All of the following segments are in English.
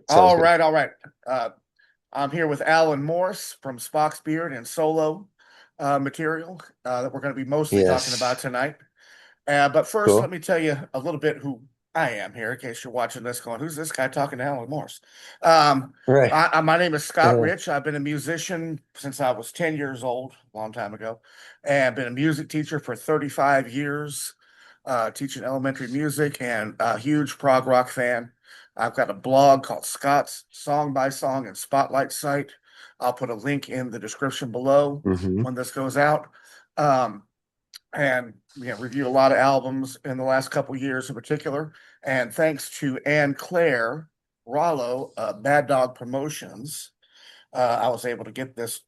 Sounds All good. right, all right. Uh, I'm here with Alan Morse from Spock's Beard and solo material that we're going to be mostly talking about Yes. tonight. But first, let Cool. me tell you a little bit who I am here, in case you're watching this going, who's this guy talking to Alan Morse? Um, Right. my name is Scott Uh, Rich. I've been a musician since I was 10 years old, a long time ago, and been a music teacher for 35 years, teaching elementary music and a huge prog rock fan. I've got a blog called Scott's Song by Song and Spotlight site. I'll put a link in the description below hmm when this goes out. Um, and reviewed a lot of albums in the last couple years in particular. And thanks to Ann Claire Rollo, Bad Dog Promotions, I was able to get this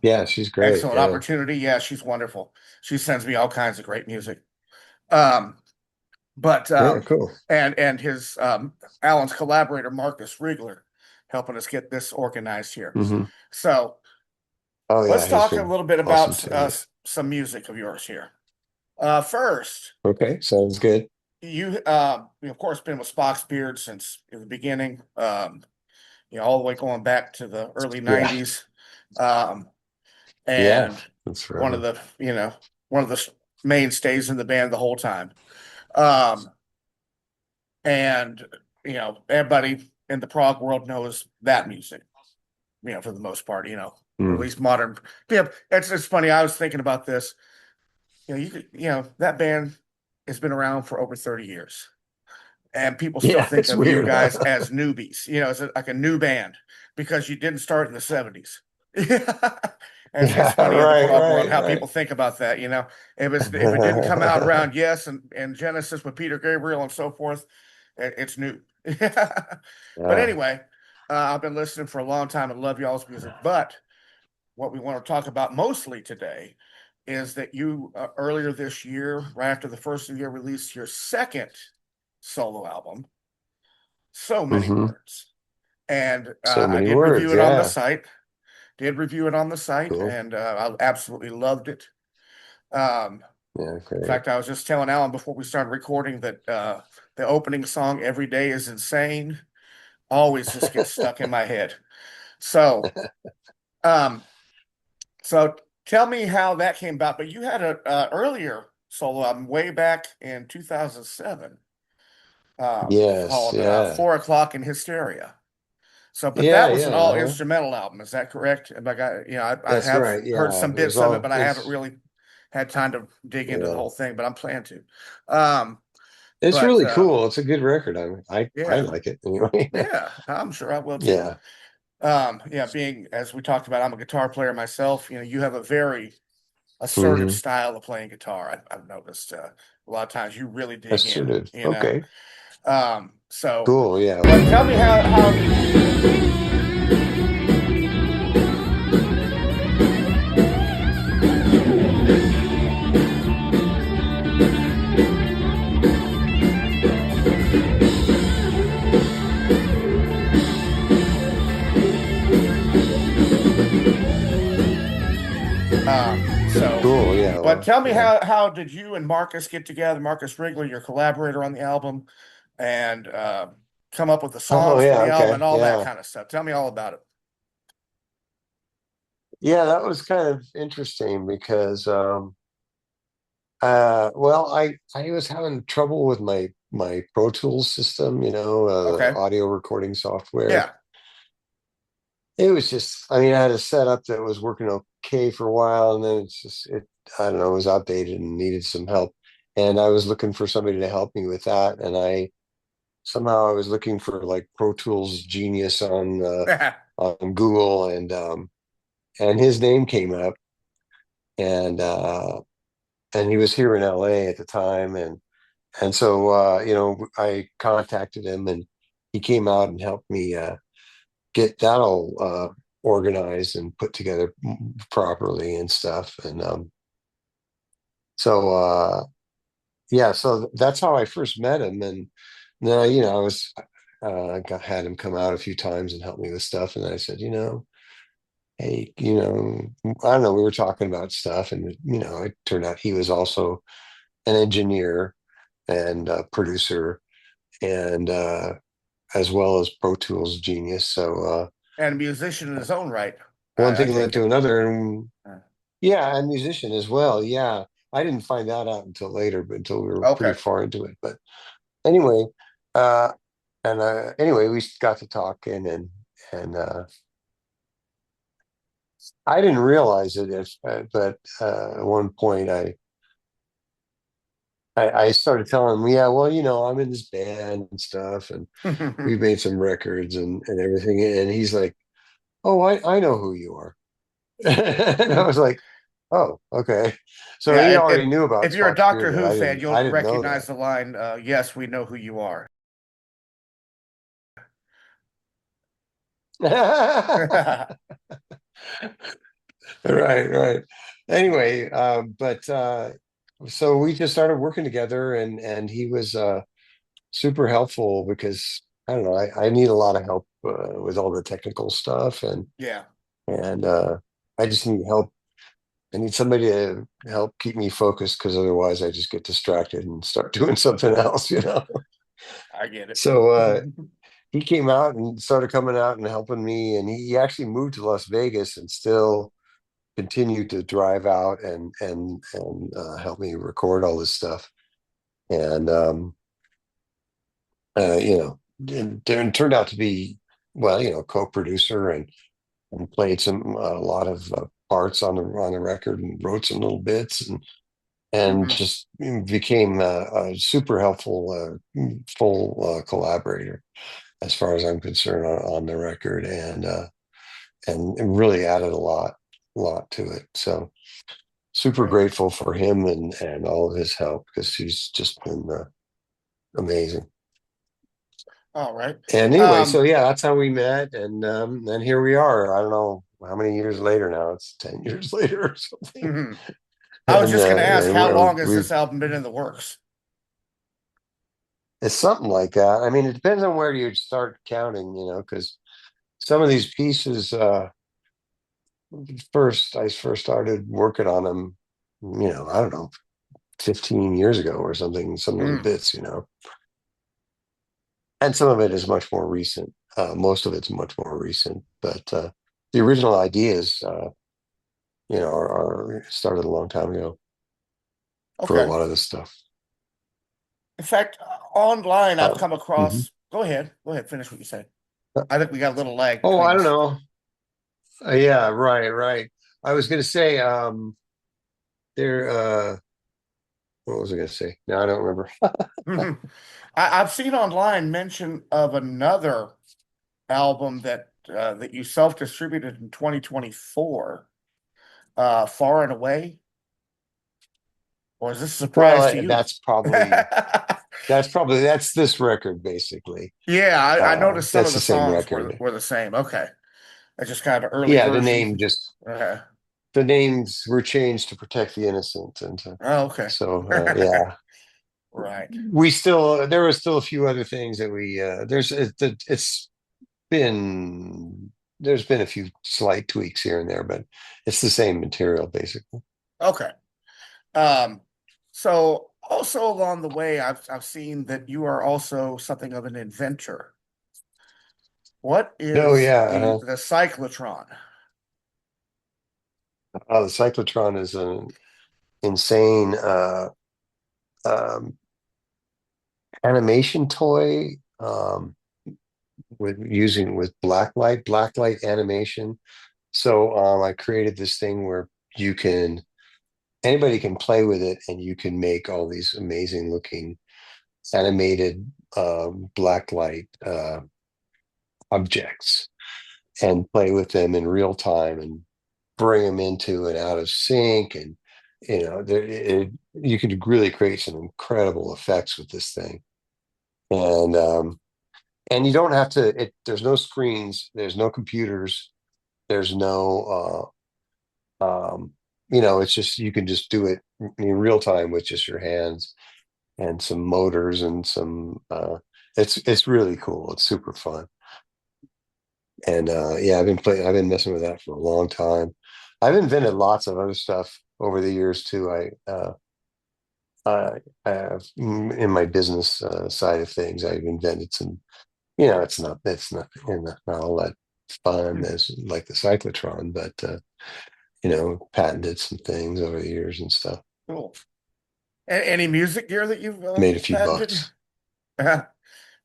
Yeah, she's great. excellent Yeah. opportunity. Yeah, she's wonderful. She sends me all kinds of great music. Um, but Yeah, cool. and his Alan's collaborator Markus Riegler helping us get this organized here. hmm So Oh yeah, let's he's talk a been little bit awesome about too. some music of yours here. First, Okay, sounds good. you of course been with Spock's Beard since the beginning, all the way going back to the early Yeah. 90s. Um, Yeah, and that's one of forever. the, one of the mainstays in the band the whole time. Um, and everybody in the prog world knows that music, for the most part, or at Mm. least modern. Yeah, it's funny. I was thinking about this. That band has been around for over 30 years. And people still Yeah, think it's of you weird, huh? guys as newbies. It's like a new band because you didn't start in the 70s. It's Yeah, funny in the right, prog world right, how right. people think about that. If it didn't come out around Yes and Genesis with Peter Gabriel and so forth, it's new. But Yeah. anyway, I've been listening for a long time and love y'all's music. But what we want to talk about mostly today is that you earlier this year, right after the first of the year, released your second solo album, So Many hmm Words. And So I many did review words. it on the Yeah. site, Cool. and I absolutely loved it. Um, Yeah, in great. fact, I was just telling Alan before we started recording that the opening song, Every Day is Insane, always just gets stuck in my head. So, um, so tell me how that came about. But you had a earlier solo album way back in 2007 Yes, called yeah. 4 O'Clock in Hysteria. So, but Yeah, that was an yeah. all Uh-huh. instrumental album. Is that correct? And like I That's have right. heard Yeah. some It was bits of it, all but I haven't it's really had time to dig into the yeah. whole thing. But I'm planning to. Um, It's but really cool. It's a good record. I yeah, like it anyway. yeah, I'm sure I will too. Yeah. Yeah, being as we talked about, I'm a guitar player myself. You have a very assertive hmm style of playing guitar. I've noticed a lot of times you really dig That's true, in. dude. Okay. So, Cool. Yeah. but tell me how. So, Cool. Yeah. but Well, tell me yeah. how did you and Markus get together, Markus Riegler, your collaborator on the album, and come up with the Oh, songs for yeah. the album Okay. and all that Yeah. kind of stuff? Tell me all about it. Yeah. That was kind of interesting because, well, I was having trouble with my Pro Tools system, the Okay. audio recording software. Yeah. It was just, I mean, I had a setup that was working okay for a while, and then I don't know, it was outdated and needed some help. And I was looking for somebody to help me with that. And somehow I was looking for like Pro Tools Genius on Google, and his name came up, and and he was here in LA at the time, and so I contacted him, and he came out and helped me get that all organized and put together properly and stuff. And so yeah, so that's how I first met him. And then I was had him come out a few times and help me with stuff. And then I said, hey, I don't know, we were talking about stuff, and it turned out he was also an engineer and a producer, and as well as Pro Tools genius. So And a musician in his own right, one I thing take led to it. another, and Uh, yeah, and musician as well. Yeah, I didn't find that out until later, but until we were pretty Okay. far into it. But anyway, uh, and anyway, we got to talking, and I didn't realize it, but at one point I started telling him, yeah, well, I'm in this band and stuff, and we've made some records and everything, and he's like, oh, I know who you are. And I was like, oh, okay. So Yeah, he already knew if about you're a Spock Doctor Spirit. Who fan, I you'll didn't know recognize that. the line, "Yes, we know who you are." Right, right. Anyway, but so we just started working together, and he was super helpful because I don't know, I need a lot of help with all the technical stuff, Yeah. and I just need help. I need somebody to help keep me focused because otherwise I just get distracted and start doing something else. I get it. So he came out and started coming out and helping me, and he actually moved to Las Vegas and still continued to drive out and help me record all this stuff. And and turned out to be, well, co-producer and played a lot of parts on the record and wrote some little bits and Hmm. just became a super helpful full collaborator as far as I'm concerned on the record, and really added a lot to it. So super Great. grateful for him and all of his help because he's just been amazing. All right. And anyway, so Um, yeah, that's how we met, and here we are. I don't know how many years later now. It's 10 years later or something, mhm. I was and just going to ask, and how we're, long has we've this album been in the works? it's something like that. I mean, it depends on where you start counting, because some of these pieces, I first started working on them, I don't know, 15 years ago or something, some little Mm, bits. And some of it is much more recent. Most of it's much more recent, but the original ideas, are started a long time ago for a okay. lot of this stuff. In fact, online, I've Uh, come mhm. across. Go ahead. Go ahead. Finish what you said. I think we got a little lag Oh, between I don't us. know. Yeah, right, right. I was going to say, there. What was I going to say? No, I don't remember. I've seen online mention of another album that you self-distributed in 2024, Far and Away, or is this a Well, surprise to you? that's this record basically. Yeah, I noticed some of That's the the same songs were record. were the same. Okay, that's just kind of early Yeah, versions. Uh, the names were changed to protect the innocent, and oh, okay. so yeah, Right. there were still a few other things that it's been there's been a few slight tweaks here and there, but it's the same material basically. Okay. Um, so also along the way, I've seen that you are also something of an inventor. What Oh is yeah, the cyclotron? the cyclotron is an insane um, animation toy, with blacklight animation. So I created this thing where you can anybody can play with it, and you can make all these amazing looking animated blacklight objects and play with them in real time and bring them into and out of sync, and you can really create some incredible effects with this thing. And you don't have to there's no screens, there's no computers, there's no it's just you can just do it in real time with just your hands and some motors and some it's really cool. It's super fun. And yeah, I've been messing with that for a long time. I've invented lots of other stuff over the years too. I have in my business side of things, I've invented some it's not, not all that fun Hmm, as like the cyclotron, but patented some things over the years and stuff. cool. Any music gear that you've Made a few patented? bucks.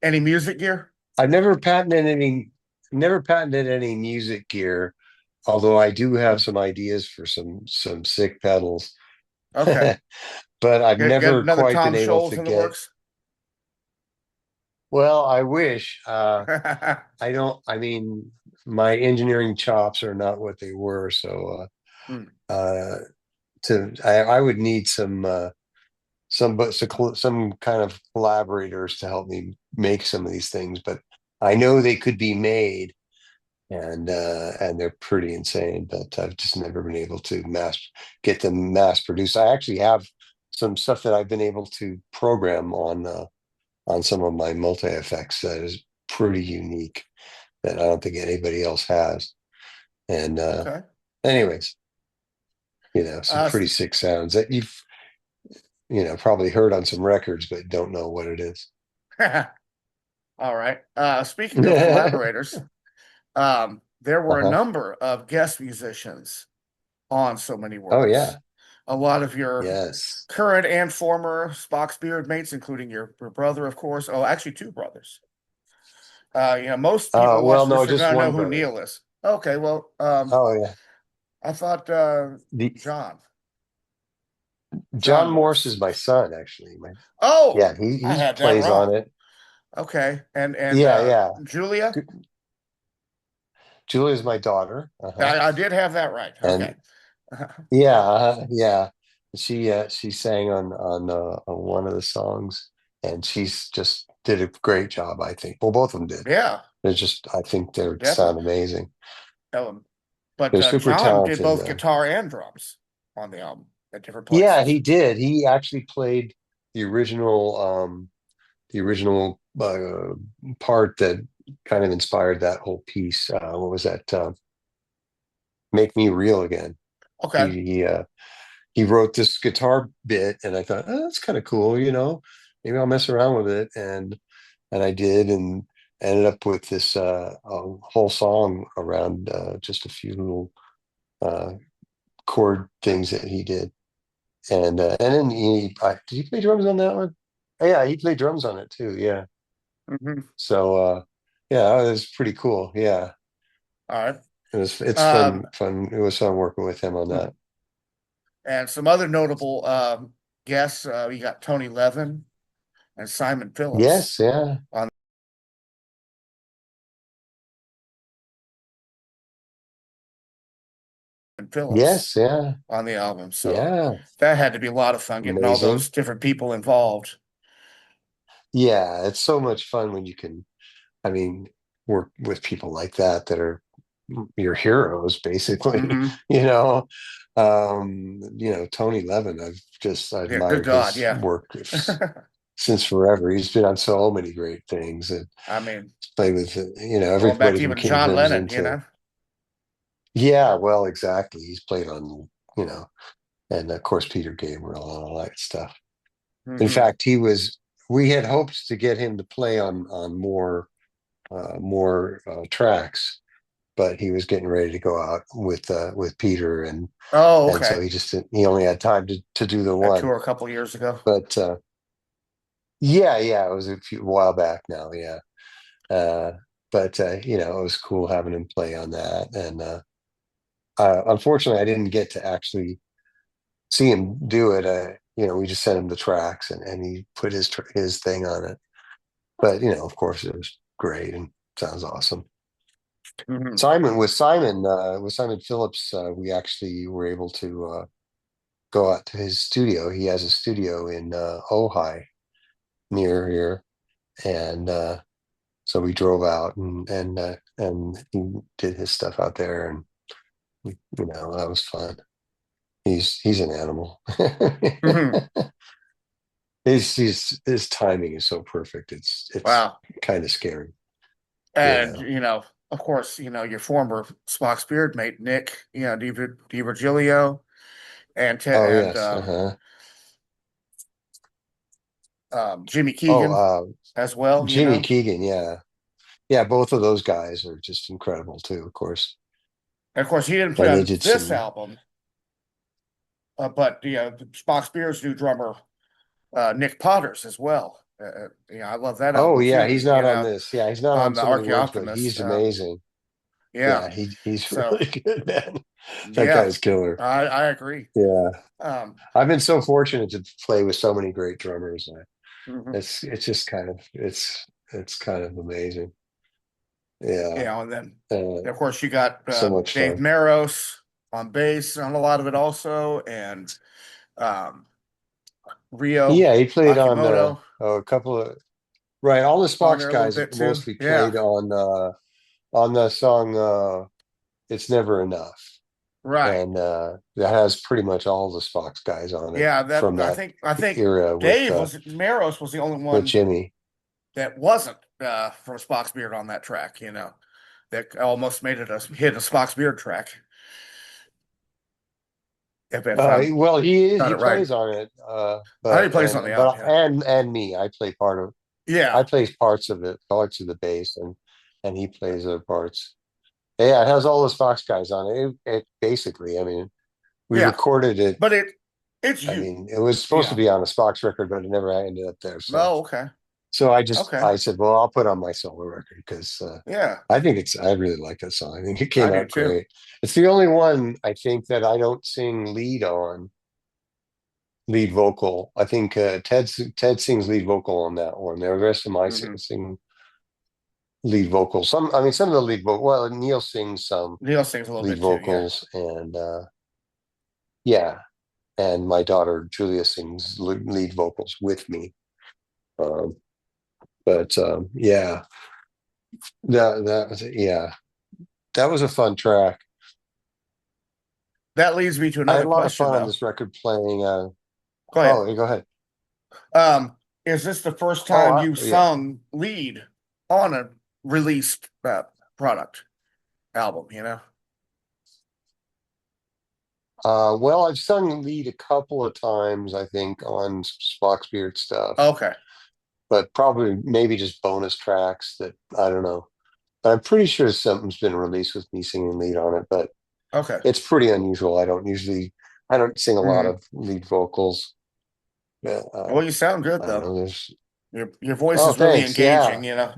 Any music gear? I've never patented any music gear, although I do have some ideas for some sick pedals. Okay. But I've Get never another quite been Tom able to Scholes in the get. works? Well, I wish. I don't. I mean, my engineering chops are not what they were, so Hmm, I would need some kind of collaborators to help me make some of these things. But I know they could be made, and they're pretty insane. But I've just never been able to get them mass produced. I actually have some stuff that I've been able to program on some of my multi effects that is pretty unique that I don't think anybody else has. And okay. anyways, some Uh, pretty sick sounds that you've probably heard on some records, but don't know what it is. all right. Speaking of collaborators, there were a Uh-huh. number of guest musicians on So Many Oh Worlds. yeah. A lot of your Yes. current and former Spock's Beard mates, including your brother, of course. Oh, actually, two brothers. Most people Well, watching no, this are just gonna know one who brother. Neil is. Okay, well, Oh yeah. I thought The John, John John Morse Morse. is my son, actually. Yeah, Oh, I he had that plays on wrong. it. Okay, and Yeah, yeah. Julia, Julia's my daughter. Uh-huh. I did have that right. Okay. And yeah, yeah. She sang on one of the songs, and she's just did a great job, I think. Well, both of them did. Yeah, I think they definitely. sound amazing. Um, but They're super John did talented. both guitar and drums on the album at different Yeah, places. he did. He actually played the original, part that kind of inspired that whole piece. What was that? "Make Me Real Again." Okay. He wrote this guitar bit, and I thought, oh, that's kind of cool. Maybe I'll mess around with it, and I did, and ended up with this whole song around just a few little uh, chord things that he did. And then did he play drums on that one? Oh, yeah, he played drums on it too. Yeah. Hmm. So yeah, it was pretty cool. Yeah. All right. It's Um, fun. It was fun working with him on hmm. that. And some other notable guests, you got Tony Levin and Simon Yes, Phillips yeah. on Phillips Yes, yeah. on the album. So Yeah. that had to be a lot of fun getting all Amazing. those different people involved. Yeah, it's so much fun when you can, I mean, work with people like that are your heroes, basically. Hmm. Tony Levin, I Yeah, good admired God, his yeah. work since forever. He's been on so many great things, and I mean, played with, going back everybody to from even King John Crimson Lennon, to, yeah, well, exactly. He's played on, and of course Peter Gabriel and all that stuff. In Hmm. fact, we had hoped to get him to play on more tracks, but he was getting ready to go out with Peter, Oh, and so okay. he only had time to do the That one. tour a couple years ago. But yeah, yeah, it was while back now. Yeah. Uh, but it was cool having him play on that. And unfortunately, I didn't get to actually see him do it. We just sent him the tracks, and he put his thing on it. But of course, it was great and sounds awesome. Hmm. Simon Phillips, we actually were able to go out to his studio. He has a studio in Ojai near here, and so we drove out, and he did his stuff out there, and that was fun. He's an animal. Hmm. His timing is so perfect. It's Wow. kind of scary, you And, know. of course, your former Spock's beard mate, Nick, DiVirgilio and Oh and yes, uh-huh. Jimmy Oh, Keegan as well, Jimmy Keegan, yeah. yeah, both of those guys are just incredible too, of course. And of course, he didn't play And they on did this some. album, but Spock Spears' new drummer, Nick Potter's as well. I love that Oh album yeah, too. he's not on this. Yeah, he's not On on the some of the works, but Archaeoptimist. he's amazing. Yeah. Yeah, he's So really good, man. That yeah, guy's killer. I agree. Yeah, Um, I've been so fortunate to play with so many great drummers. mhm. It's just kind of it's kind of amazing. Yeah, And then uh, of course you got so much Dave fun. Maros on bass on a lot of it also, and um, Rio Yeah, he played on Akimoto a couple of right. All the on Spock's there a little guys bit too. mostly Yeah, played on the song "It's Never Enough," right. and that has pretty much all the Spock's guys on it Yeah, that from that I think era Dave was Maros was the only with one Jimmy. that wasn't from Spock's Beard on that track. That almost made it a hit a Spock's Beard track. If I'm Well, got he it right, plays on it, I think he plays on the album. but Yeah, and me, I yeah, play parts of it, parts of the bass, and he plays other parts. Yeah, it has all the Fox guys on it. It basically, I mean, we yeah. recorded it. But it's I you. mean, it was supposed to Yeah. be on a Spock's record, but it never ended up there. Oh, okay. So Okay. I said, well, I'll put on my solo record because Yeah, I really like that song. I think it I came do out too. great. It's the only one I think that I don't sing lead vocal. I think Ted sings lead vocal on that one. The rest of my Hmm. sing lead vocals. Some, I mean, some of the lead vocal. Well, Neil sings some Neil sings a little lead bit too. Yeah. vocals, and yeah, and my daughter Julia sings lead vocals with me. Um, but yeah, that was yeah, that was a fun track. That leads me to I had another a lot of question fun on though. this record playing. Go ahead. Oh, go ahead. Is this the first Oh, time you yeah. sung lead on a released product album? Well, I've sung lead a couple of times, I think, on Spock's Beard stuff, Okay. but probably maybe just bonus tracks that I don't know. I'm pretty sure something's been released with me singing lead on it, but Okay. it's pretty unusual. I don't sing a lot Hmm. of lead vocals. Well, you sound good I don't though. know. There's, Your voice oh, is really thanks. engaging. Yeah.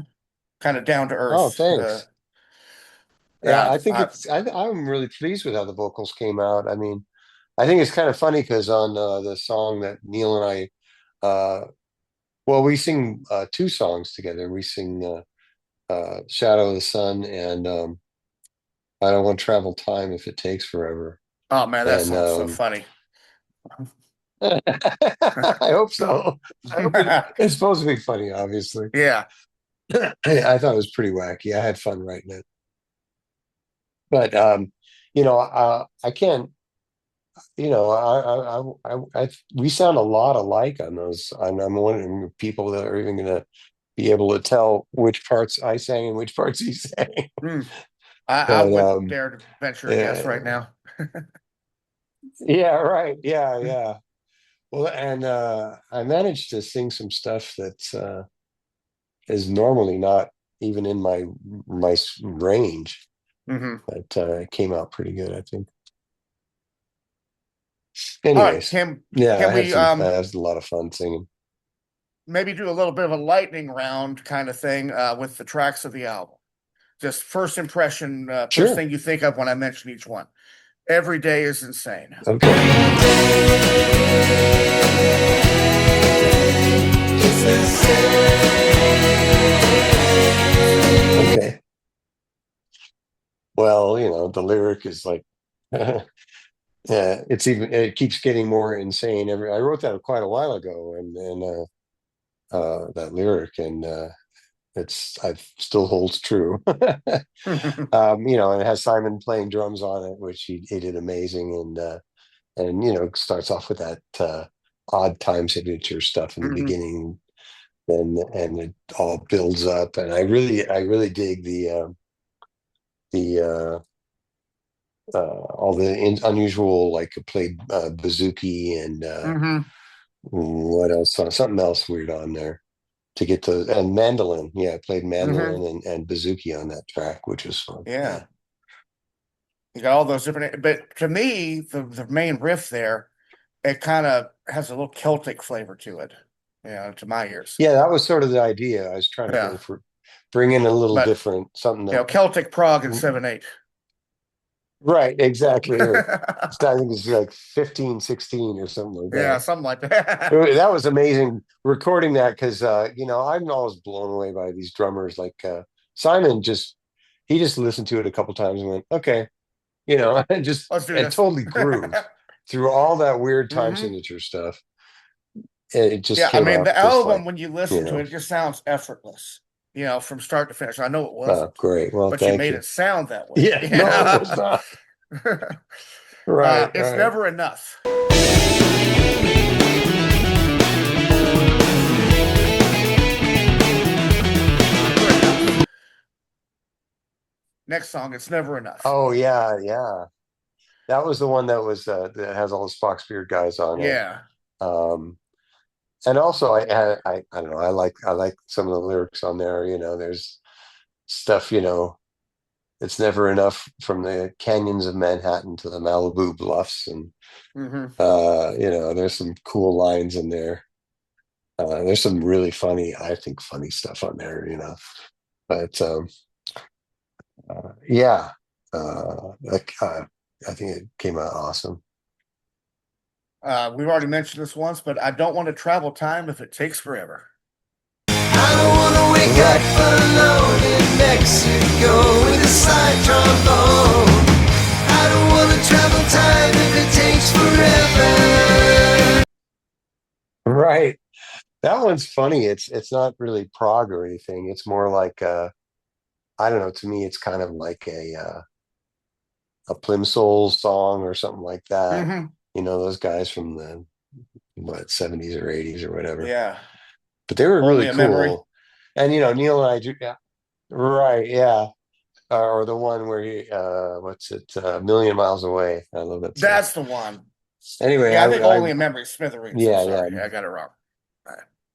Kind of down to Oh, earth. thanks. Yeah, I think I I'm really pleased with how the vocals came out. I mean, I think it's kind of funny because on the song that Neil and well, we sing two songs together. We sing Shadow of the Sun and I Don't Want to Travel Time If It Takes Forever. Oh man, that And song's so funny. I hope so. I hope it's supposed to be funny, obviously. Yeah. I thought it was pretty wacky. I had fun writing it. But I can't. We sound a lot alike on those. I'm wondering if people that are even going to be able to tell which parts I sang and which parts he sang. Mm. I But wouldn't dare to venture a guess right now. yeah, right. Yeah, yeah. Well, and I managed to sing some stuff that is normally not even in my range, Hmm. but it came out pretty good, I think. All right, Anyways, yeah, can we I had a lot of fun singing. maybe do a little bit of a lightning round kind of thing with the tracks of the album? Just first impression, first Sure. thing you think of when I mention each one. Every day is insane. Okay. Okay. Well, the lyric is like, yeah, it keeps getting more insane. I wrote that quite a while ago, and that lyric, and I still holds true. And it has Simon playing drums on it, which he did amazing, and starts off with that odd time signature stuff in the Hmm. beginning, and it all builds up, and I really dig the all the unusual, like played bouzouki and Hmm. what else? Something else weird on there. to get those, and mandolin. Yeah, I played Hmm. mandolin and bouzouki on that track, which was fun. Yeah. Yeah. You got all those different, but to me, the main riff there, it kind of has a little Celtic flavor to it, to my ears. Yeah, that was sort of the idea. I was trying to Yeah. go for bring in a little But, different something that Celtic Prague in 7/8. right, exactly. Or I think it's like 15, 16 or something like Yeah, that. something like that. That was amazing recording that because I'm always blown away by these drummers like Simon. He just listened to it a couple times and went, okay, and just Let's do and this. totally grooved through all that weird time Hmm. signature stuff. It just Yeah, I came mean, out the just album, like, when you you listen to know, it, it just sounds effortless, from start to finish. I know it oh, wasn't, great. Well, but you thank made you. it sound that way. Yeah, no, it was not. Right, It's right. never enough. Never enough. Next song, it's never enough. Oh yeah, yeah. That was the one that has all the Spock's Beard guys on it. Yeah. Um, and also I don't know, I like some of the lyrics on there. There's stuff, it's never enough from the canyons of Manhattan to the Malibu bluffs, and Hmm. there's some cool lines in there. There's some really funny, I think, funny stuff on there. But yeah, I think it came out awesome. We've already mentioned this once, but I don't want to travel time if it takes forever. I don't wanna wake up Right. alone in Mexico with a slide trombone. I don't wanna travel time if it takes forever. Right. That one's funny. It's not really prog or anything. It's more like I don't know, to me it's kind of like a Plimsoll song or something like that. Hmm. Those guys from the what 70s or 80s or whatever. Yeah. But they were really Only a memory. cool. And Neil and I do, yeah, right, yeah. Or the one where he what's it, Million Miles Away. I love that song. That's the one. Anyway, Yeah, I think only a memory, Smithereens. I'm yeah, yeah. sorry. I got it wrong.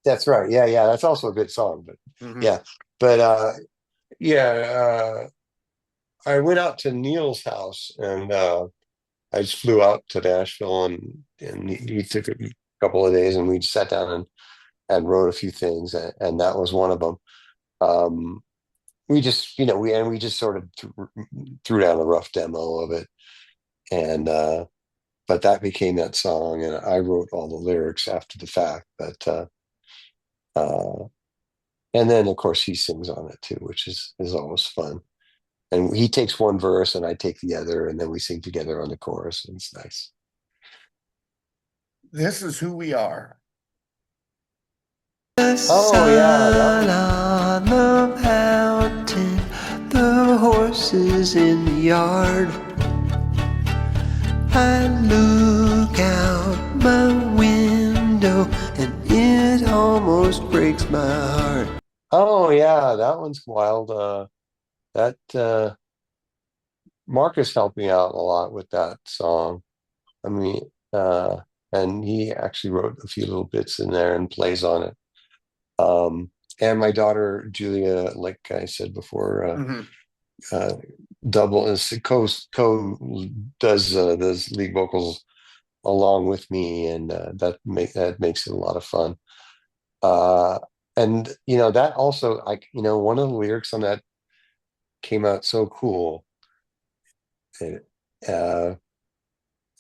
That's right. Yeah, yeah. That's also a good song, but Mm-hmm. yeah. But yeah, I went out to Neil's house and I just flew out to Nashville and he took a couple of days and we sat down and wrote a few things and that was one of them. Um, we just, we just sort of threw down a rough demo of it and but that became that song and I wrote all the lyrics after the fact. But uh, and then of course he sings on it too, which is always fun. And he takes one verse and I take the other, and then we sing together on the chorus. And it's nice. This is who we are. The Oh yeah, that sun one. on the mountain, the horses in the yard. I look out my window and it almost breaks my heart. Oh yeah, that one's wild. That Marcus helped me out a lot with that song. I mean, and he actually wrote a few little bits in there and plays on it. And my daughter Julia, like I said before, Hmm. uh, double is co does lead vocals along with me, and that makes it a lot of fun. Uh, and that also, one of the lyrics on that came out so cool. It, uh,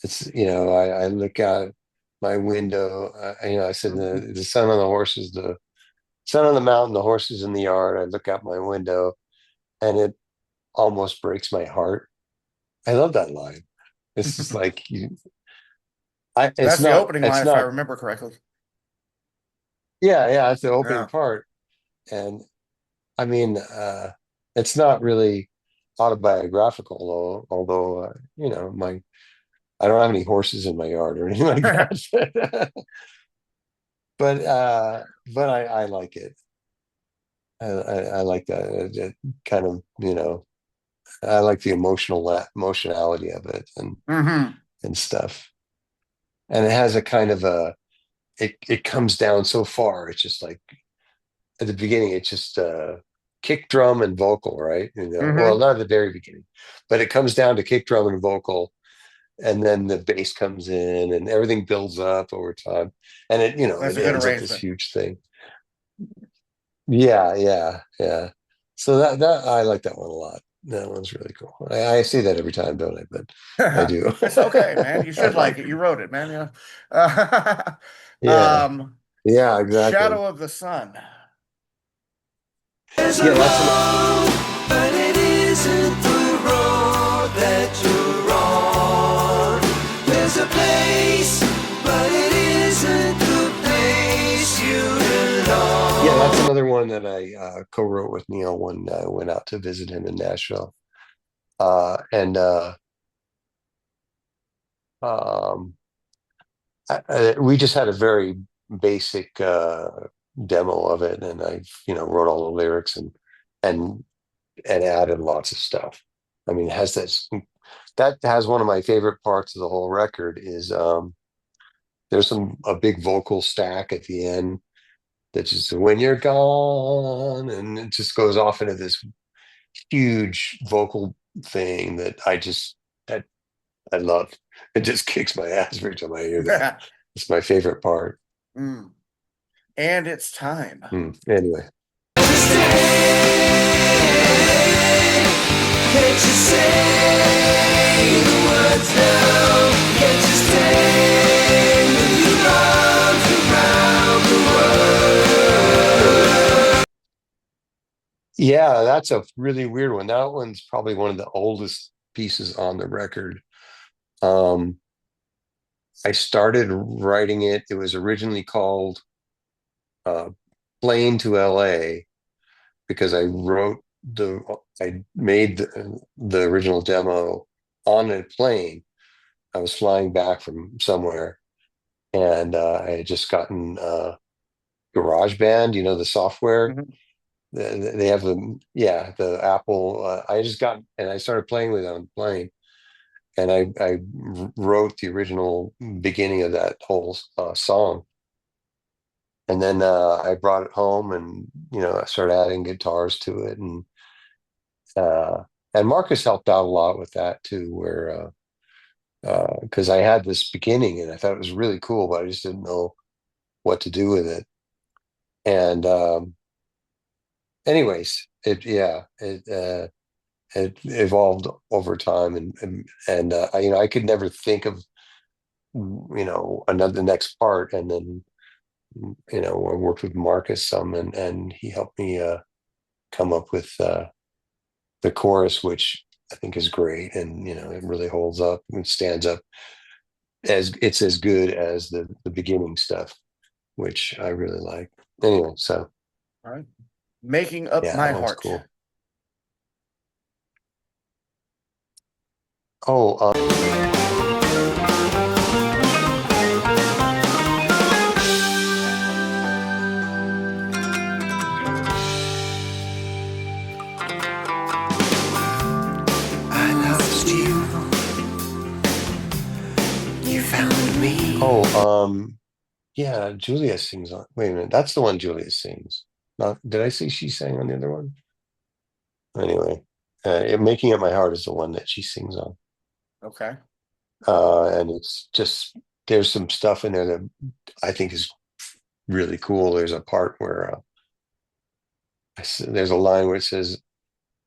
I look out my window. I said the sun on the horses, the sun on the mountain, the horses in the yard. I look out my window, and it almost breaks my heart. I love that line. It's just like you. It's That's the not. opening line, It's if I not. remember correctly. Yeah, yeah. It's the opening Yeah. part, and I mean, it's not really autobiographical, although my I don't have any horses in my yard or anything like that. but I like it. I like that. It kind of, I like the emotionality of it Hmm. and stuff. And it has a kind of it comes down so far. It's just like at the beginning, it's just kick drum and vocal, right? Well, Mm-hmm. not at the very beginning, but it comes down to kick drum and vocal, and then the bass comes in, and everything builds up over time, and That's it a good ends up this arrangement. huge thing. Yeah, yeah, yeah. So that I like that one a lot. That one's really cool. I see that every time, don't I? But I do. It's okay, man. You I should like like it. it. You wrote it, man. Yeah. Yeah, yeah, exactly. Shadow of the Sun. There's a Yeah, that's an road, but it isn't the road that you're on. There's a place, but it isn't the place you Yeah, that's belong. another one that I co-wrote with Neil when I went out to visit him in Nashville. And um, we just had a very basic demo of it, and I, wrote all the lyrics and and added lots of stuff. I mean, it has that has one of my favorite parts of the whole record is there's a big vocal stack at the end that just when you're gone, and it just goes off into this huge vocal thing that that I love. It just kicks my ass every time I hear that. It's my favorite part. Mm. And it's time. Anyway, Can't you say the words now? Can't you stay with your arms around the world? yeah, that's a really weird one. That one's probably one of the oldest pieces on the record. Um, I started writing it. It was originally called uh, "Plane to L.A." because I made the original demo on a plane. I was flying back from somewhere, and I had just gotten GarageBand, the software. Mhm. They have the Apple. I just got and I started playing with it on the plane, and I wrote the original beginning of that whole song. And then I brought it home, and I started adding guitars to it, uh, and Marcus helped out a lot with that too, where because I had this beginning and I thought it was really cool, but I just didn't know what to do with it. And anyways, it evolved over time, and I could never think of another the next part, and then I worked with Marcus some, and he helped me come up with the chorus, which I think is great, and it really holds up and stands up as it's as good as the beginning stuff, which I really like. Anyway, so All right. Making Up yeah, My that one's Heart. cool. Oh, I lost you. You found me. yeah, Julia sings on. Wait a minute, that's the one Julia sings. Not did I say she sang on the other one? Anyway, Making Up My Heart is the one that she sings on. Okay. And it's just there's some stuff in there that I think is really cool. There's a part where there's a line where it says,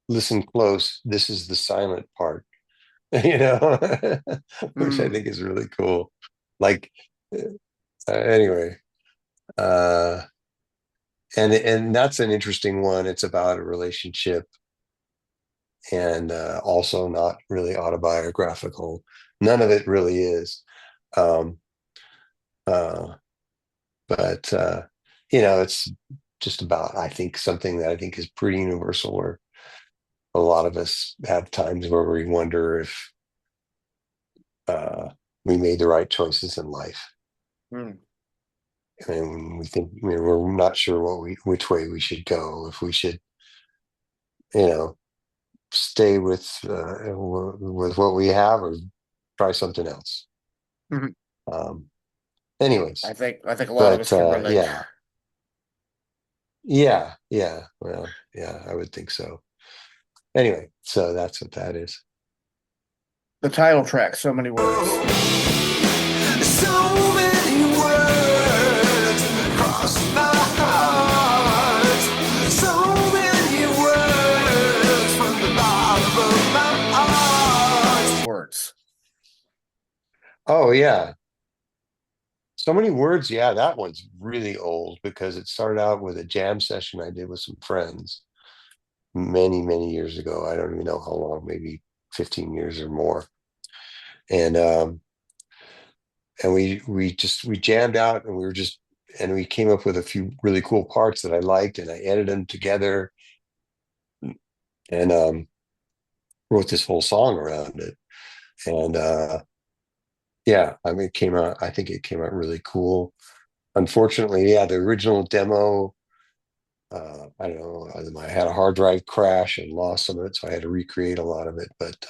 "Listen close. This is the silent part," you know, which I Mm. think is really cool. Like, anyway, uh, and that's an interesting one. It's about a relationship, and also not really autobiographical. None of it really is. Um, uh, but it's just about, I think, something that I think is pretty universal, where a lot of us have times where we wonder if uh, we made the right choices in life, Mm. and we think we're not sure which way we should go, if we should you know stay with what we have, or try something else. Mhm. um Anyways, I think a lot of but us can relate. yeah, Yeah, yeah. Well, yeah, I would think so. Anyway, so that's what that is. The title track, so many words. So many words cross my heart. So many words from the bottom of my heart. Words. Oh yeah. So many words. Yeah, that one's really old because it started out with a jam session I did with some friends many, many years ago. I don't even know how long, maybe 15 years or more. And we jammed out and we came up with a few really cool parts that I liked and I edited them together and wrote this whole song around it. And yeah, I mean, I think it came out really cool. Unfortunately, yeah, the original demo, I don't know, I had a hard drive crash and lost some of it, so I had to recreate a lot of it. But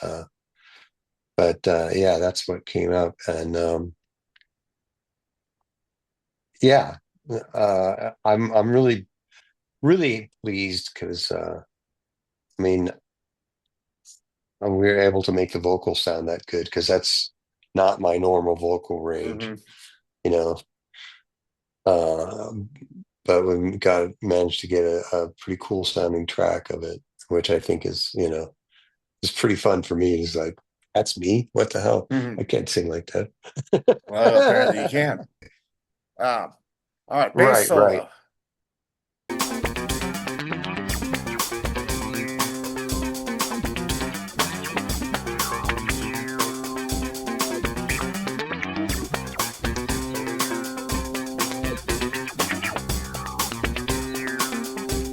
yeah, that's what came out. And yeah, I'm really, really pleased because I mean, we were able to make the vocals sound that good because that's not my normal vocal range, Mm-hmm. you know. Um, but we managed to get a pretty cool sounding track of it, which I think is pretty fun for me. It's like, that's me. What the hell? Mm-hmm. I can't sing like that. Well, apparently you can. All right, bass Right, right. solo.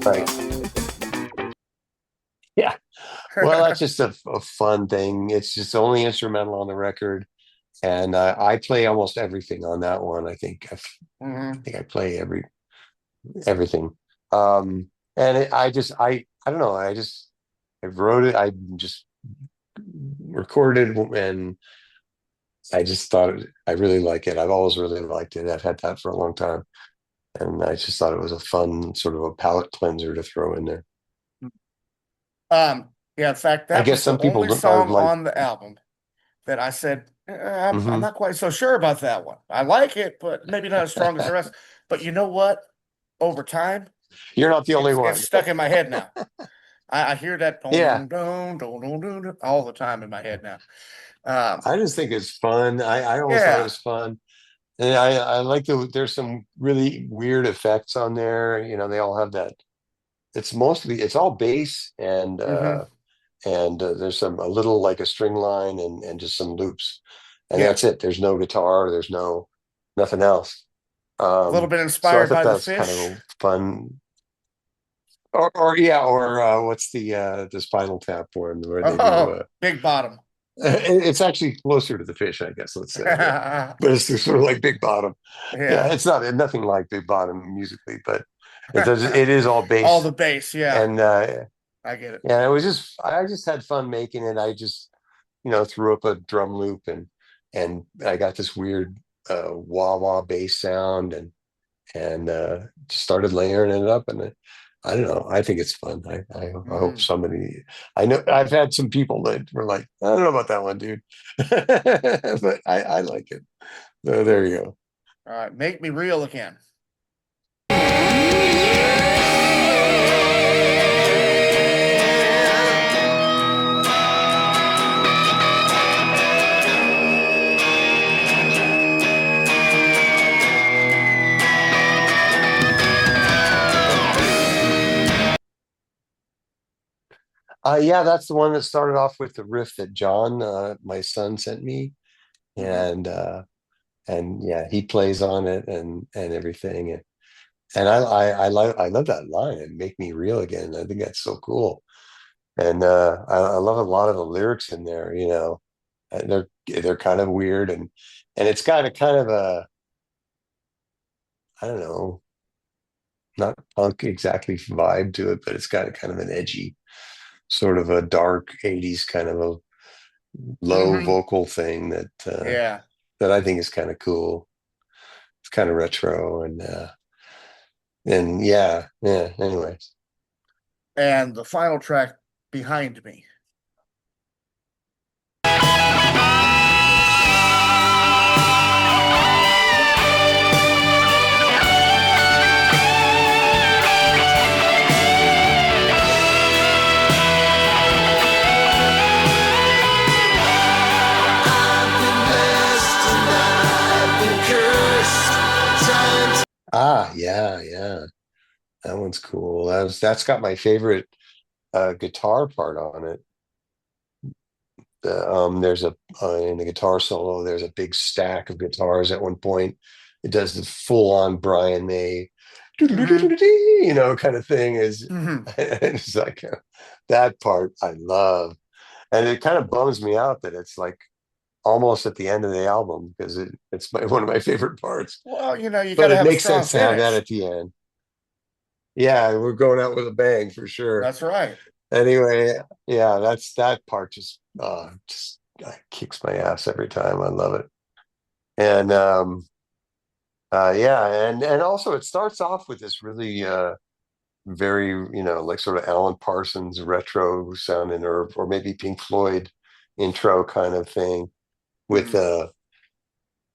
Right. Yeah. Well, that's just a fun thing. It's just the only instrumental on the record. And I play almost everything on that one. I Mm-hmm. think I play everything. And I don't know. I wrote it. I just recorded and I just thought I really like it. I've always really liked it. I've had that for a long time, and I just thought it was a fun sort of a palate cleanser to throw in there. Yeah, in fact, I that guess was the some people only are song like, on the album that I said, I'm hmm not quite so sure about that one. I like it, but maybe not as strong as the rest. But you know what? Over time, "You're not the only it's one." stuck in my head now. I hear that Yeah, don, don, don, don, don, don all the time in my head now. Um, I just think it's fun. I always thought it yeah. was fun. And I like there's some really weird effects on there. They all have that. It's all bass Hmm. and there's a little like a string line and just some loops. And Yeah. that's it. There's no guitar, there's nothing else. A little bit So I inspired thought by the that's kind of fish. a fun or yeah, or what's the Spinal Tap one where they do Oh, Big Bottom. it's actually closer to the fish, I guess, let's say, but it's sort of like Big Bottom. Yeah, Yeah. it's nothing like Big Bottom musically, but it is all All the bass. bass. Yeah. And I get it. yeah, I just had fun making it. I just threw up a drum loop and I got this weird wah wah bass sound and just started layering it up and I don't know. I think it's fun. I hope Mm. somebody. I know I've had some people that were like, I don't know about that one, dude, but I like it. So there you go. All right. Make me real again. Yeah, that's the one that started off with the riff that John, my son, sent me, Hmm. and yeah, he plays on it and everything, and I love that line. And make me real again. I think that's so cool, and I love a lot of the lyrics in there. They're kind of weird and it's got a kind of a I don't know, not punk exactly vibe to it, but it's got a kind of an edgy, sort of a dark '80s kind of a low Hmm. vocal thing Yeah. that I think is kind of cool. It's kind of retro, and And yeah, anyways. And the final track, Behind Me. Ah, yeah. That one's cool. That's got my favorite guitar part on it. There's a in the guitar solo, there's a big stack of guitars at one point. It does the full on Brian May, Mhm. kind of thing. Is Mhm. it's like that part I love, and it kind of bums me out that it's like almost at the end of the album because one of my favorite parts. Well, you got But to it have a makes strong sense to have that finish. at the end. Yeah, we're going out with a bang for sure. That's right. Anyway, yeah, that part just kicks my ass every time. I love it. And yeah, and also it starts off with this really very, like sort of Alan Parsons retro sounding or maybe Pink Floyd intro kind of thing with Mhm.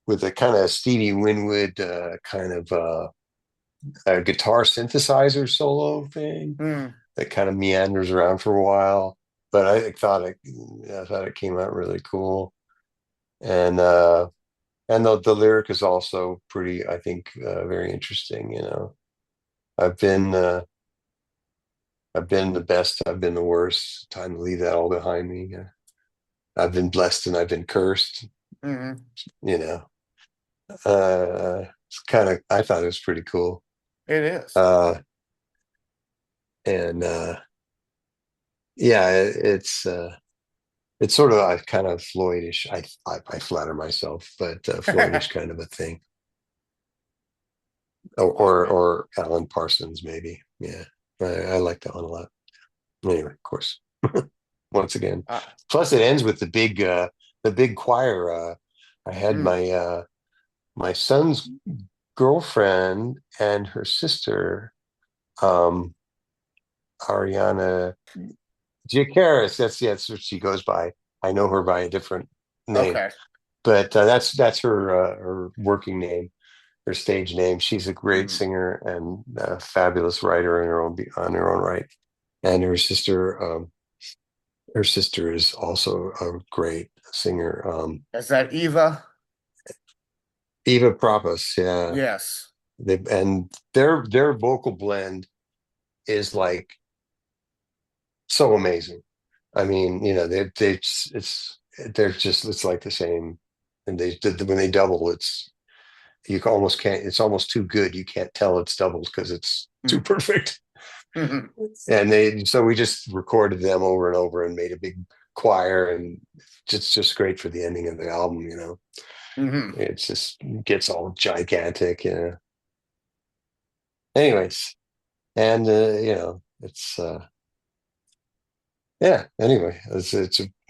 a kind of Stevie Winwood kind of a guitar synthesizer solo thing Mhm. that kind of meanders around for a while. But I thought it came out really cool, and the lyric is also pretty, I think, very interesting. I've been uh, I've been the best, I've been the worst. Time to leave that all behind me. I've been blessed and I've been cursed. Mhm. You know, it's I thought it was pretty cool. It is. Uh, and yeah, it's sort of a kind of Floydish. I flatter myself, but Floydish kind of a thing, or Alan Parsons maybe. Yeah, I like that one a lot. Anyway, of course, once again, Uh, plus it ends with the big choir. I had mm, my son's girlfriend and her sister, um, Ariana Giacaris. That's what she goes by. I know her by a different name, okay. but that's her working name, her stage name. She's a great Mm. singer and a fabulous writer on her own right. And her sister is also a great singer. Is that Eva? Eva Propos, yeah. Yes. And their vocal blend is like so amazing. I mean, it's like the same. And when they double, almost can't. It's almost too good. You can't tell it's doubled because it's too Mm. perfect. Mhm. And so we just recorded them over and over and made a big choir, and it's just great for the ending of the album. Mhm. It just gets all gigantic. Anyways, and it's yeah. Anyway, it's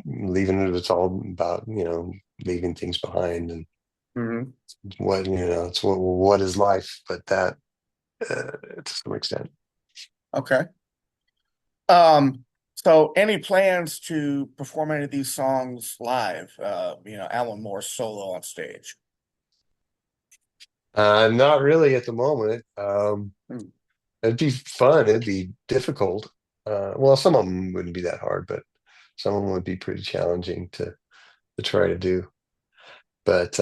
leaving it. It's all about leaving things behind and Mhm. it's what is life, but that to some extent. Okay. Um, so any plans to perform any of these songs live? Alan Moore solo on stage. Not really at the moment. Mm. It'd be fun. It'd be difficult. Well, some of them wouldn't be that hard, but some of them would be pretty challenging to try to do. But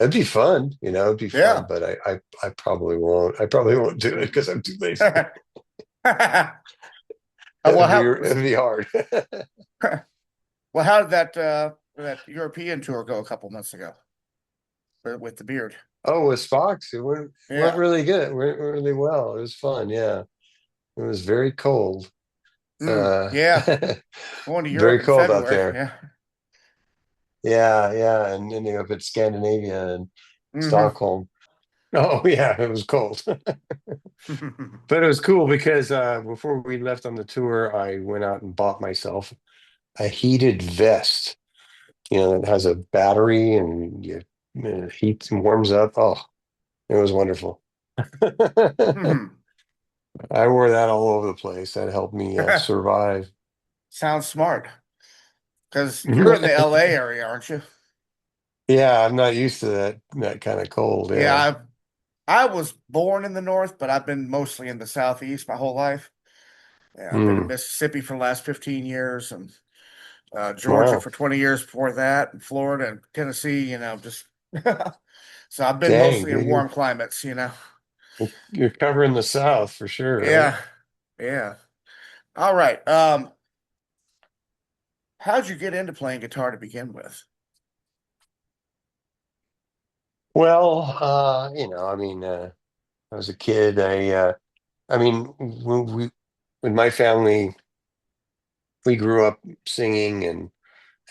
it'd be fun. It'd be fun. Yeah. But I probably won't. I probably won't do it because I'm too lazy. Well, It'd be hard. how did that European tour go a couple months ago with the beard? Oh, with Spock's, it went Yeah. really good. It went really well. It was fun. Yeah, it was very cold. Yeah. Going to Europe Very in cold out February. there. Yeah. Yeah, and ending up at Scandinavia and Hmm. Stockholm. Oh yeah, it was cold, but it was cool because before we left on the tour, I went out and bought myself a heated vest. It has a battery and it heats and warms up. Oh, it was wonderful. Hmm. I wore that all over the place. That helped me survive. Sounds smart. Because you're in the LA area, aren't you? Yeah, I'm not used to that kind of cold. Yeah, Yeah. I was born in the north, but I've been mostly in the southeast my whole life. Yeah, I've been in Mm, Mississippi for the last 15 years and Georgia wow. for 20 years before that, and Florida and Tennessee, just so I've been Dang, mostly in dude, warm climates. you're covering the South for sure, right? Yeah, yeah. All right. How'd you get into playing guitar to begin with? Well, I mean, I was a kid. I mean, when my family, we grew up singing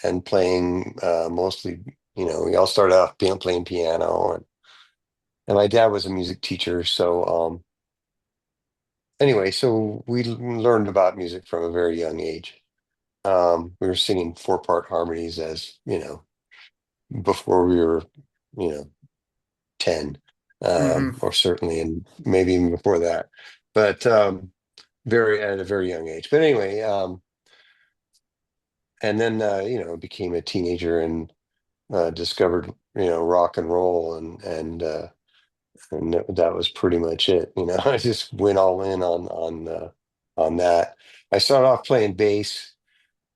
and playing mostly. We all started off playing piano, and my dad was a music teacher. So anyway, so we learned about music from a very young age. We were singing four-part harmonies as before we were, you know, 10, Hmm. or certainly, and maybe even before that. But very at a very young age. But anyway, and then became a teenager and discovered rock and roll and that was pretty much it. I just went all in on that. I started off playing bass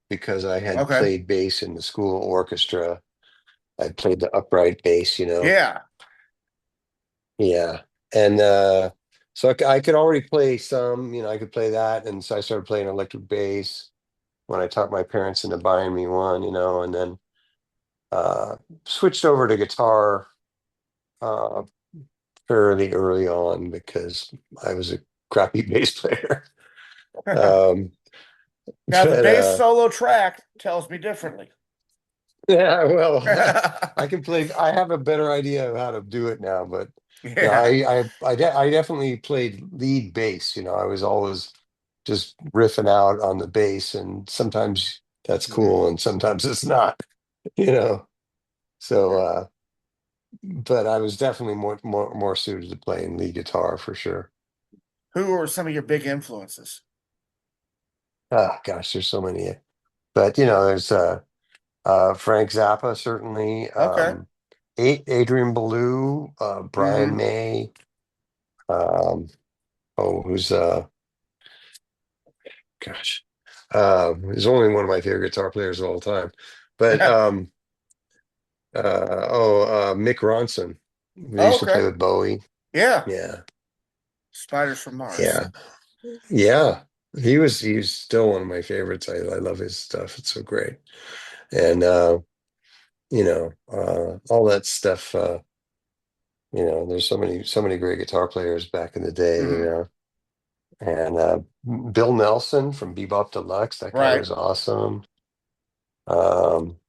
because I had Okay. played bass in the school orchestra. I played the upright bass. Yeah. Yeah. And so I could already play some, I could play that. And so I started playing electric bass when I talked my parents into buying me one, and then uh, switched over to guitar uh, fairly early on because I was a crappy bass player. Um, Now the but bass solo track tells me differently. yeah, well, I have a better idea of how to do it now, but Yeah. I definitely played lead bass. I was always just riffing out on the bass, and sometimes that's Mhm. cool and sometimes it's not, you know. So Yeah. but I was definitely more suited to playing lead guitar for sure. Who are some of your big influences? Ah, gosh, there's so many. But there's Frank Zappa certainly, Okay. Adrian Belew, Brian Hmm. May, who's gosh, he's only one of my favorite guitar players of all time. But Mick Ronson, who used to play Okay. with Bowie. Yeah. Yeah, Spiders from Mars. yeah, yeah. He was still one of my favorites. I love his stuff. It's so great. And all that stuff. There's so many great guitar players back in the day. Hmm. And Bill Nelson from Bebop Deluxe. That guy Right. was awesome. Um,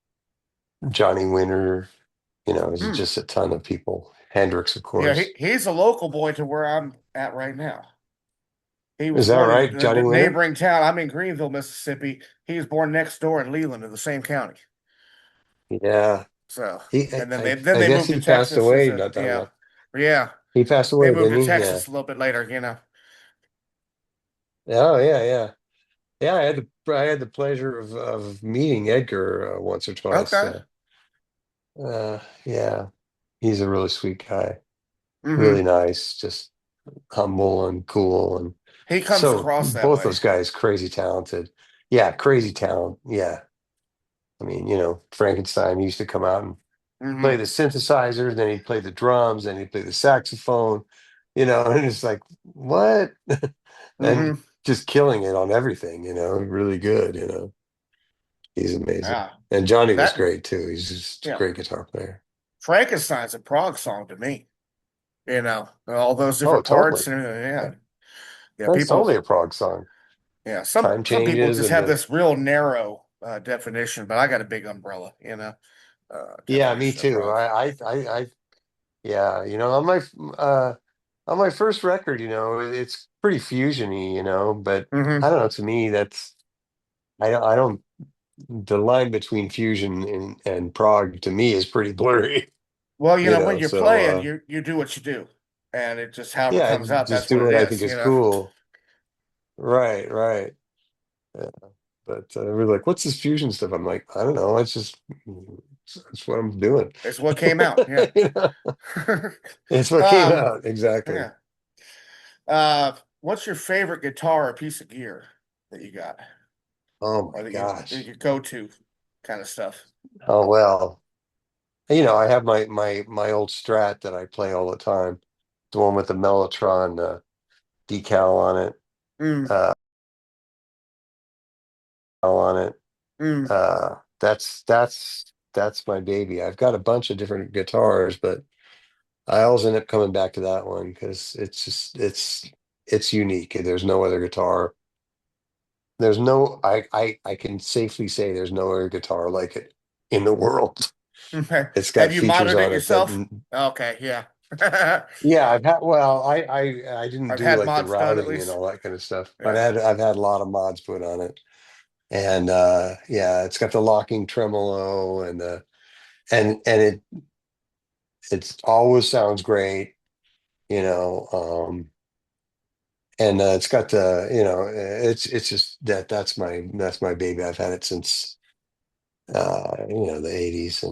Johnny Winter. There's Hmm. just a ton of people. Hendrix, of Yeah, course. he's a local boy to where I'm at right now. He was Is that born in right, the Johnny Winter? neighboring town. I'm in Greenville, Mississippi. He was born next door in Leland in the same county. Yeah. So, He, and then I, they I guess moved to he passed Texas as away a not that yeah, long. yeah. He passed They away, moved didn't to he? Yeah. Texas a little bit later. Oh, yeah, yeah. Yeah, I had the pleasure of meeting Edgar once or twice. Okay. Yeah, he's a really sweet guy. Really Hmm. nice, just humble and cool, and He comes so across that both way. those guys crazy talented. Yeah, crazy talent. Yeah, I mean, Frankenstein used to come out and play Hmm. the synthesizer, then he'd play the drums, then he'd play the saxophone, and it's like, what? And Hmm. just killing it on everything, really good. He's amazing. Yeah. And Johnny was That great too. He's just a yeah. great guitar player. Frankenstein's a prog song to me. All those Oh, different totally. parts and Yeah, yeah, that's people. totally a prog song. Yeah, some Time some people changes just and have the this real narrow definition, but I got a big umbrella, yeah, me definition of too. prog. Yeah, uh on my first record, it's pretty fusiony, but I Hmm. don't know, to me I don't the line between fusion and prog to me is pretty blurry, Well, you when know. you're So playing, you do what you do. and it just however Yeah, comes out, just that's do what it what I think is, is cool. Right, right. Yeah. But we're like, what's this fusion stuff? I'm like, I don't know. It's what I'm doing. It's what came out. Yeah. You know, it's what came Um, out. Exactly. yeah. What's your favorite guitar or piece of gear that you got, Oh or my that gosh. you go to kind of stuff? Oh well. I have my old Strat that I play all the time. The one with the Mellotron decal Mm, uh, on it. mm, That's my baby. I've got a bunch of different guitars, but I always end up coming back to that one because it's unique. There's no other guitar. There's no I can safely say there's no other guitar like it in the world. okay. It's got Have you features modded it on it that yourself? Okay, yeah. yeah, I've had well, I didn't I've do had like the mods done at routing and least. all that kind of stuff, but Yeah. I've had a lot of mods put on it. And yeah, it's got the locking tremolo and it's always sounds great, you know. And it's got it's just that's my baby. I've had it since the 80s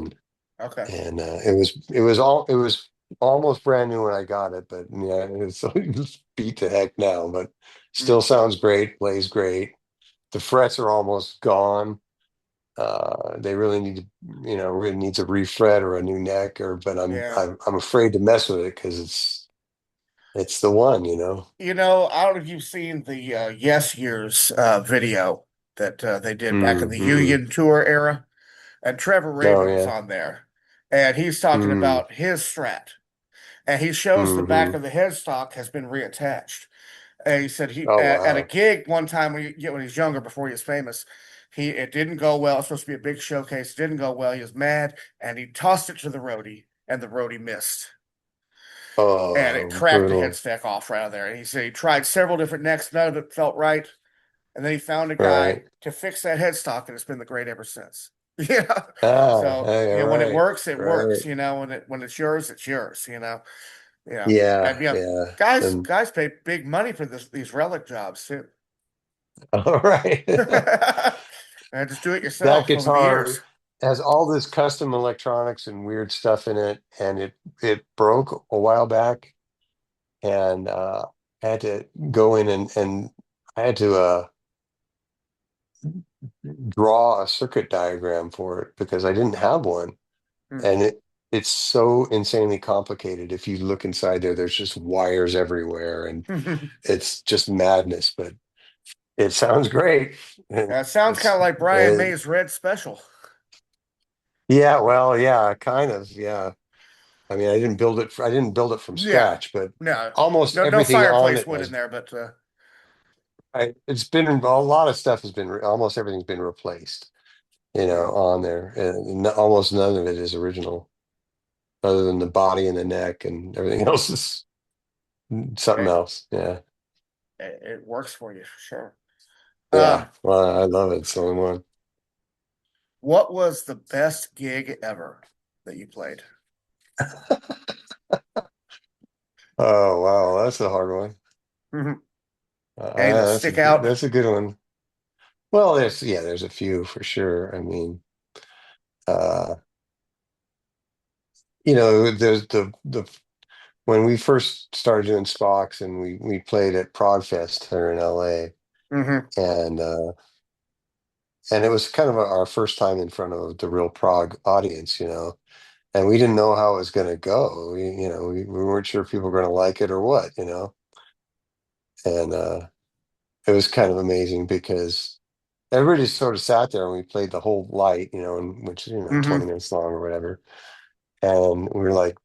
Okay. and it was almost brand new when I got it, but yeah, it's beat to heck now, but Mm, still sounds great, plays great. The frets are almost gone. They really need to, really needs a refret or a new neck, but I'm yeah. I'm I'm afraid to mess with it because it's the one. I don't know if you've seen the Yes Years video that they did back in the Mm-hmm. Union Tour era, and Trevor Oh Rabin was yeah. on there, and he's talking Mm, about his Strat, and he shows the back mm-hmm. of the headstock has been reattached. And he said he Oh at a wow. gig one time when he's younger before he was famous, it didn't go well. It's supposed to be a big showcase. It didn't go well. He was mad, and he tossed it to the roadie, and the roadie missed, and it Oh, cracked the brutal. headstock off right there. And he said he tried several different necks, none of it felt right. And then he found a guy Right. to fix that headstock, and it's been the great ever since. Yeah. Ah, So, hey, when it right. works, it Right. works. When it's yours, it's yours. Yeah, And yeah. And guys pay big money for these relic jobs too. all right. And just do it That yourself over the years. guitar has all this custom electronics and weird stuff in it, and it broke a while back, and I had to go in and I had to draw a circuit diagram for it because I didn't have one, Hmm. and it's so insanely complicated. If you look inside there, there's just wires everywhere, and it's just madness. But it sounds great, and Sounds kind of like Brian uh, May's Red Special. yeah, well, yeah, kind of, yeah. I mean, I didn't build it from Yeah. scratch, but No, almost no everything on fireplace it wood in has. there, but It's been a lot of stuff has been almost everything's been replaced, mm, on there, and almost none of it is original, other than the body and the neck, and everything else is something it, else. Yeah, it works for you for sure. yeah. Um, Well, I love it. It's the only one. what was the best gig ever that you played? Oh wow, that's a hard one. Mhm. Any that stick out? That's a good one. Well, there's a few for sure. I mean, uh, there's the when we first started doing Spocks and we played at Progfest here in LA, Hmm. and it was kind of our first time in front of the real prog audience, and we didn't know how it was going to go. We weren't sure if people were going to like it or what. And it was kind of amazing because everybody just sort of sat there and we played the whole light, and which 20 Hmm. minutes long or whatever, and we were like,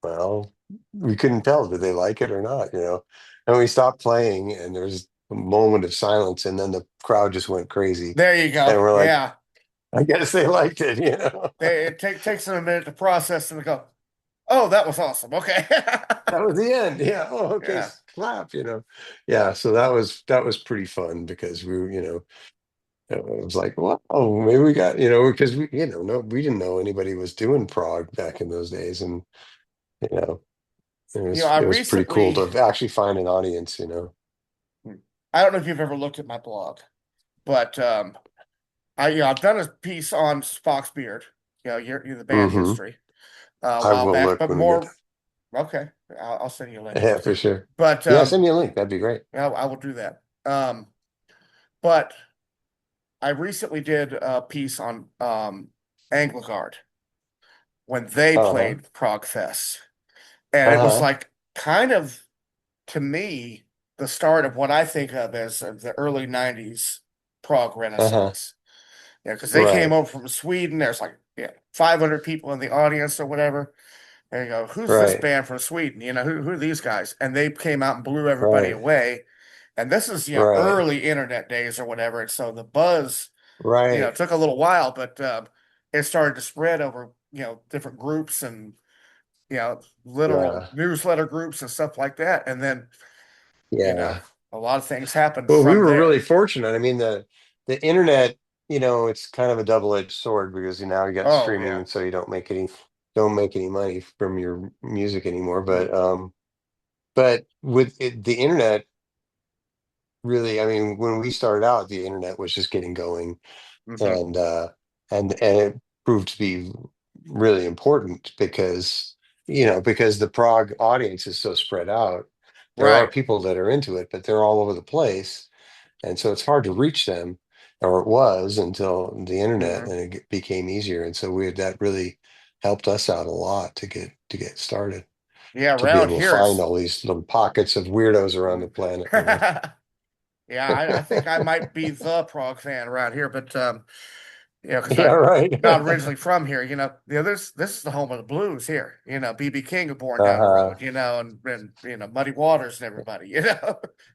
well, we couldn't tell did they like it or not. And we stopped playing, and there's a moment of silence, and then the crowd just went crazy, There you and go. we're like, Yeah. I guess they liked it. Takes them a minute to process and to go, oh, that was awesome. Okay. That was the end. Yeah. Oh, okay. Yeah. Clap. Yeah. So that was pretty fun because it was like, wow, maybe we got, because no, we didn't know anybody was doing prog back in those days, and you know, I it was pretty cool recently, to actually find an audience, you know. I don't know if you've ever looked at my blog, but I've done a piece on Spock's beard, you're the band Hmm. history, a I while will back, look but when we get done. more, okay, I'll send you a link. Yeah, for sure. But Yeah, send me a link. That'd be great. I will do that. But I recently did a piece on Anglicard when they Uh-huh. played Prague Fest. And it was Uh-huh. like kind of, to me, the start of what I think of as the early 90s Prague Uh-huh. Renaissance. Yeah, because they came Right. over from Sweden. There's like 500 people in the audience or whatever. And you go, who's this Right. band from Sweden? Who are these guys? And they came out and blew everybody Right. away. And this is, Right. early internet days or whatever. And so the buzz, Right. took a little while, but it started to spread over, different groups and, literal Yeah. newsletter groups and stuff like that. And then, you know, Yeah. a lot of things happened Well, we from were there. really fortunate. I mean, the internet, it's kind of a double-edged sword because now you got Oh, streaming, yeah. and so you don't make any money from your music anymore. Mm-hmm. But with the internet, really, I mean, when we started out, the internet was just getting going, Mm-hmm. and and it proved to be really important because the Prague audience is so spread out. There are Right. people that are into it, but they're all over the place, and so it's hard to reach them, or it was until the internet, Mm-hmm. and it became easier. And so that really helped us out a lot to get started, Yeah, to be around able to here find it's all these little pockets of weirdos around the planet. yeah, I think I might be the Prague fan around here, but because Yeah, I'm right. not originally from here, this is the home of the blues here. BB King was born down the Uh-huh. road, and Muddy Waters and everybody, And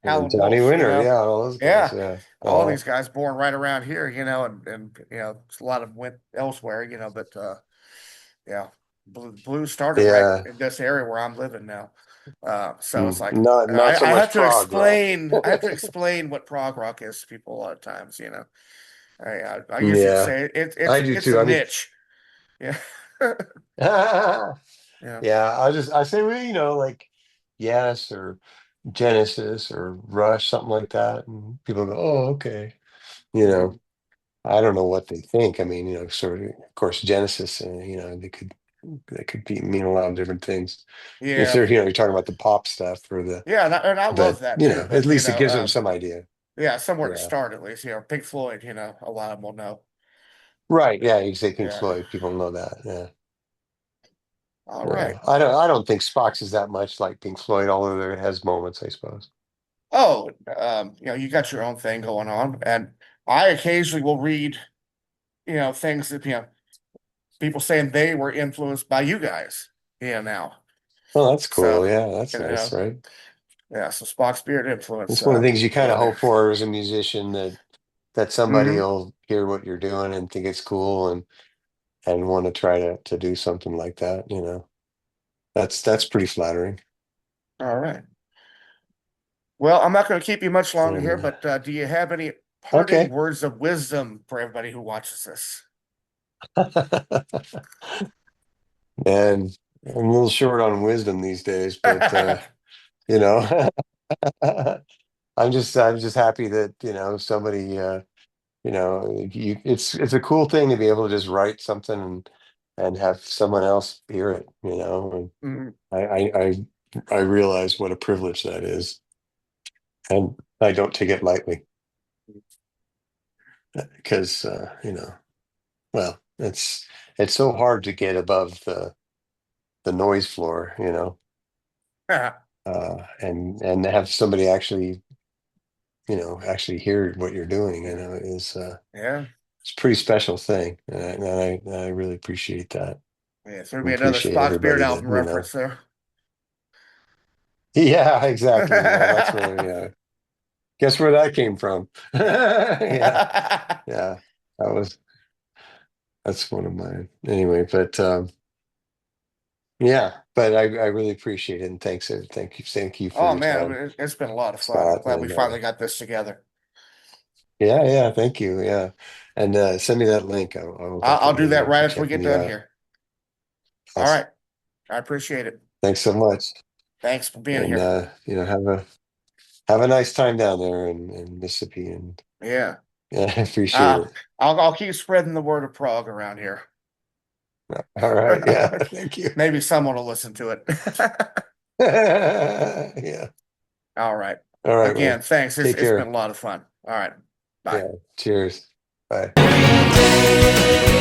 Howlin' Johnny Wolf, Winter, yeah, all those guys, yeah, yeah. all these guys born right around here, and a lot of them went elsewhere, but yeah, blues started right Yeah. in this area where I'm living now. So it's like Not so I much have to prog rock. explain. I have to explain what prog rock is to people a lot of times. I usually just Yeah, say I do it's a too. I mean, niche. Yeah, yeah, yeah, I say, well, like Yes or Genesis or Rush, something like that. And people go, oh, okay. You know, mhm. I don't know what they think. I mean, sort of course, Genesis, they could mean a lot of different things. If Yeah, you're talking about the pop stuff yeah, and I love but, that too. at But least it gives them some idea. yeah, somewhere to Yeah. start at least. Pink Floyd. A lot of them will know. Right. Yeah. You say Pink Yeah. Floyd, people know that. Yeah. All Yeah. right. I don't think Spock's is that much like Pink Floyd, although there has moments, I suppose. Oh, you got your own thing going on, and I occasionally will read, things that people saying they were influenced by you guys. Now. Oh, that's So, cool. Yeah, that's you nice, know, right? yeah, so Spock Spirit influence It's one of the things you kind of down there. hope for as a musician, that somebody Hmm. will hear what you're doing and think it's cool, and want to try to do something like that. That's pretty flattering. All right. Well, I'm not going to keep you much longer here, And but do you have any parting okay. words of wisdom for everybody who watches this? And I'm a little short on wisdom these days, but you know, I'm just happy that somebody it's a cool thing to be able to just write something and have someone else hear it. And Mhm. I realize what a privilege that is, and I don't take it lightly because well, it's so hard to get above the noise floor, and have somebody actually hear what you're doing, is Yeah. it's a pretty special thing, and I really appreciate that. Yeah. It's going to And be another appreciate Spock Spirit everybody album that. reference there. Yeah, exactly. Yeah, that's where. Yeah, guess where that came from. Yeah, yeah, that was that's one of mine. Anyway, but yeah, but I really appreciate it, and thank you for Oh your man, time, it's been a lot of fun. I'm Scott. glad we And finally got this together. yeah, yeah, thank you. Yeah, and send me that link. I will I'll do definitely that right be after we checking get you done out. here. All Awesome. right. I appreciate it. Thanks so much. Thanks for being and here. have a nice time down there in Mississippi, and Yeah. yeah, I appreciate it. I'll keep spreading the word of Prague around here. All right, yeah, thank you. Maybe someone will listen to it. Yeah. All right. All right, Again, man. thanks. Take It's been care. a lot of fun. All right. Bye. Yeah. Cheers. Bye. Every day